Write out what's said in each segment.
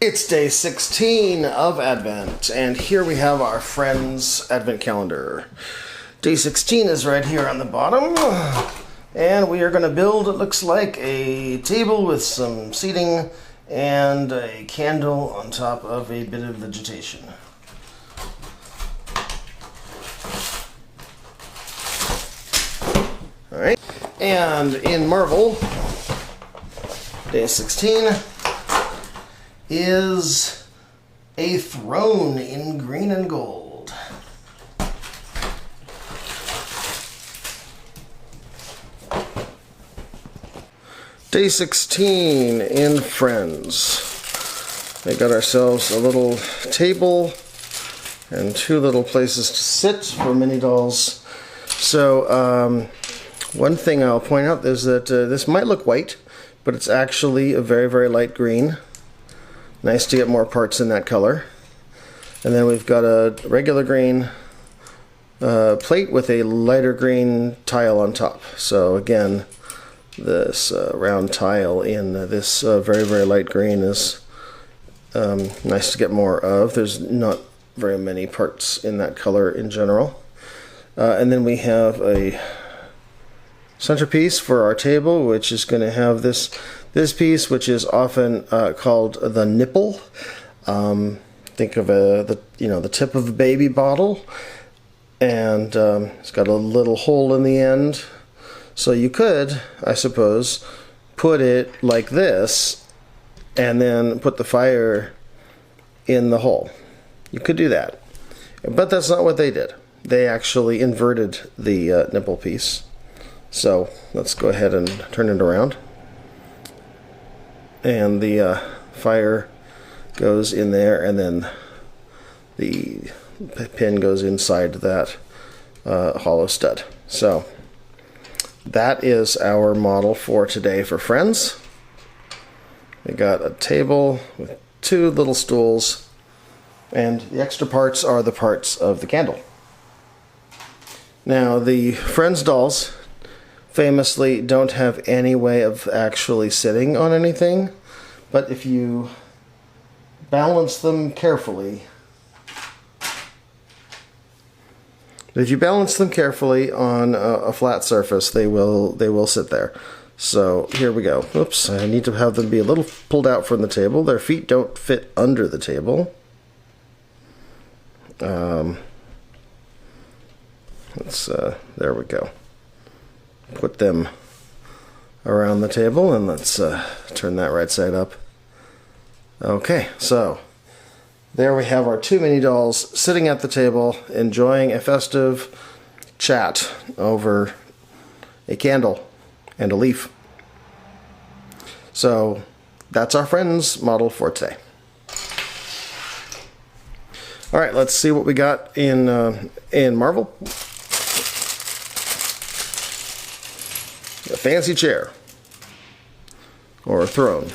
It's day 16 of Advent, and here we have our friend's Advent calendar. Day 16 is right here on the bottom, and we are going to build, it looks like, a table with some seating and a candle on top of a bit of vegetation. Alright, and in Marvel, day 16 is a throne in green and gold. Day 16 in Friends. We got ourselves a little table and two little places to sit for mini dolls. So, one thing I'll point out is that this might look white, but it's actually a very, very light green. Nice to get more parts in that color. And then we've got a regular green plate with a lighter green tile on top. So again, this round tile in this very, very light green is nice to get more of. There's not very many parts in that color in general. And then we have a centerpiece for our table, which is going to have this piece, which is often called the nipple. Think of the tip of a baby bottle, and it's got a little hole in the end. So you could, I suppose, put it like this, and then put the fire in the hole. You could do that, but that's not what they did. They actually inverted the nipple piece. So let's go ahead and turn it around. And the fire goes in there, and then the pin goes inside that hollow stud. So that is our model for today for Friends. We got a table with two little stools, and the extra parts are the parts of the candle. Now, the Friends dolls famously don't have any way of actually sitting on anything, but if you balance them carefully, on a flat surface, they will sit there. So here we go. Oops, I need to have them be a little pulled out from the table. Their feet don't fit under the table. There we go. Put them around the table, and let's turn that right side up. Okay, so there we have our two mini dolls sitting at the table enjoying a festive chat over a candle and a leaf. So that's our Friends model for today. Alright, let's see what we got in Marvel. A fancy chair, or a throne,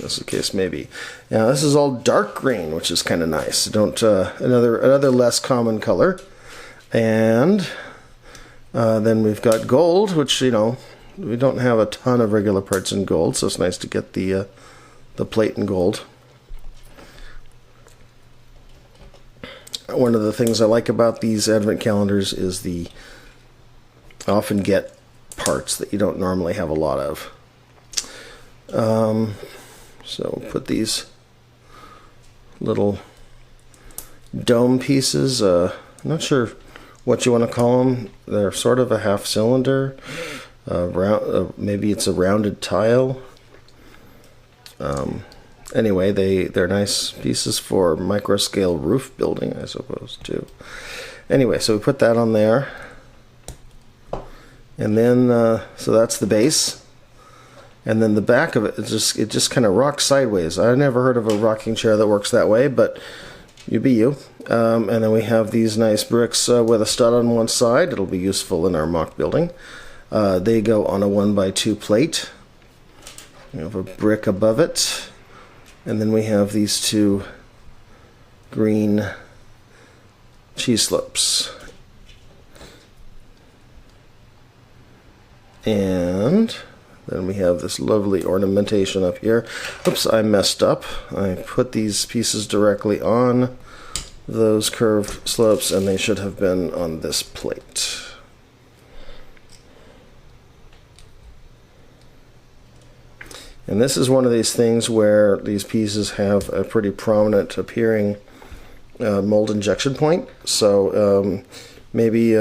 as the case may be. Now this is all dark green, which is kind of nice. Another less common color. And then we've got gold, which we don't have a ton of regular parts in gold, so it's nice to get the plate in gold. One of the things I like about these Advent calendars is the often get parts that you don't normally have a lot of. So we'll put these little dome pieces, I'm not sure what you want to call them. They're sort of a half cylinder, maybe it's a rounded tile. Anyway, they're nice pieces for micro scale roof building, I suppose, too. Anyway, so we put that on there. And then, so that's the base. And then the back of it, it just kind of rocks sideways. I never heard of a rocking chair that works that way, but you be you. And then we have these nice bricks with a stud on one side. It'll be useful in our mock building. They go on a 1x2 plate. We have a brick above it. And then we have these two green cheese slips. And Then we have this lovely ornamentation up here. Oops, I messed up. I put these pieces directly on those curved slopes, and they should have been on this plate. And this is one of these things where these pieces have a pretty prominent appearing mold injection point. So maybe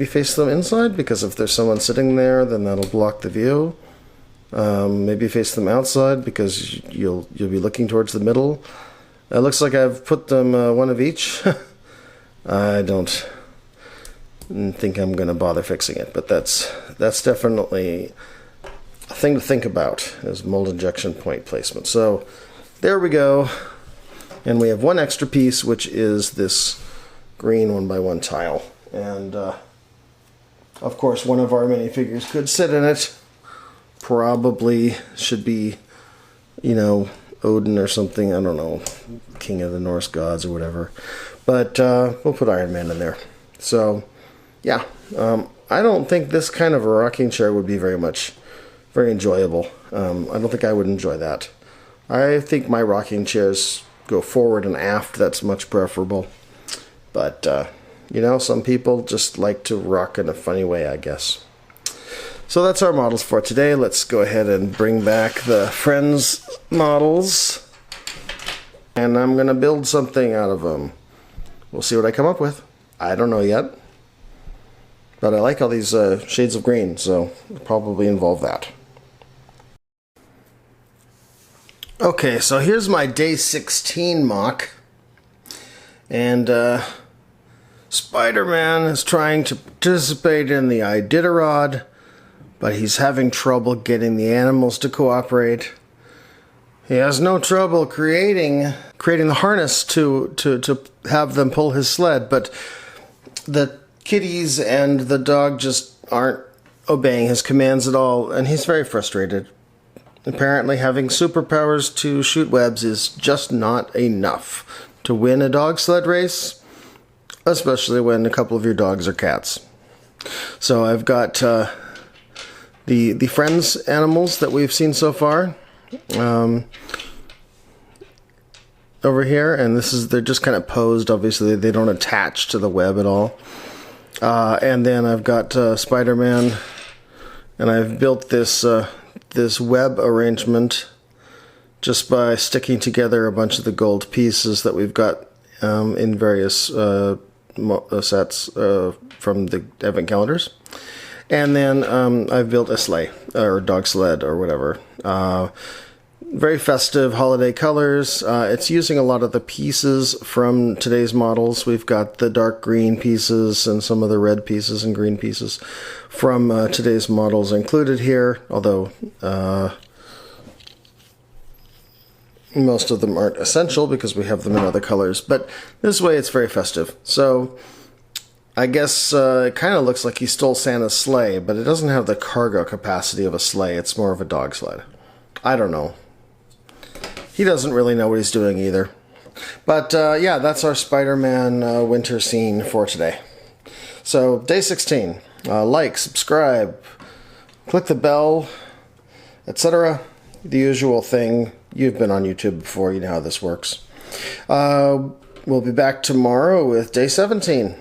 face them inside, because if there's someone sitting there, then that'll block the view. Maybe face them outside, because you'll be looking towards the middle. It looks like I've put them one of each. I don't think I'm going to bother fixing it, but that's definitely a thing to think about, is mold injection point placement. So there we go. And we have one extra piece, which is this green 1x1 tile. And of course, one of our minifigures could sit in it. Probably should be, you know, Odin or something. I don't know, King of the Norse gods or whatever. But we'll put Iron Man in there. So yeah, I don't think this kind of a rocking chair would be very enjoyable. I don't think I would enjoy that. I think my rocking chairs go forward and aft. That's much preferable. But you know, some people just like to rock in a funny way, I guess. So that's our models for today. Let's go ahead and bring back the Friends models. And I'm going to build something out of them. We'll see what I come up with. I don't know yet. But I like all these shades of green, so it'll probably involve that. Okay, so here's my day 16 mock. And Spider-Man is trying to participate in the Iditarod, but he's having trouble getting the animals to cooperate. He has no trouble creating the harness to have them pull his sled, but the kitties and the dog just aren't obeying his commands at all, and he's very frustrated. Apparently having superpowers to shoot webs is just not enough to win a dog sled race, especially when a couple of your dogs are cats. So I've got the Friends animals that we've seen so far over here, and they're just kind of posed. Obviously they don't attach to the web at all. And then I've got Spider-Man, and I've built this web arrangement just by sticking together a bunch of the gold pieces that we've got in various sets from the advent calendars. And then I've built a sleigh, or dog sled, or whatever. Very festive holiday colors. It's using a lot of the pieces from today's models. We've got the dark green pieces and some of the red pieces and green pieces from today's models included here, although most of them aren't essential because we have them in other colors. But this way it's very festive. So I guess it kind of looks like he stole Santa's sleigh, but it doesn't have the cargo capacity of a sleigh. It's more of a dog sled. I don't know. He doesn't really know what he's doing either. But yeah, that's our Spider-Man winter scene for today. So day 16. Like, subscribe, click the bell, etc. The usual thing. You've been on YouTube before. You know how this works. We'll be back tomorrow with day 17.